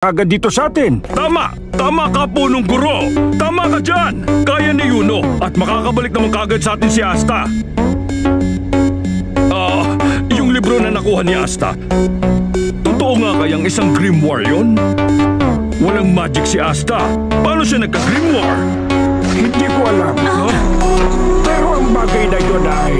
agad dito sa atin. Tama! Tama ka, punong guro! Tama ka dyan! Kaya ni Yuno at makakabalik naman kaagad sa atin si Asta. Yung libro na nakuha ni Asta, totoo nga kayang isang grimoire yun? Walang magic si Asta. Paano siya nagka-grimoire? Hindi ko alam. Pero ang bagay na yun ay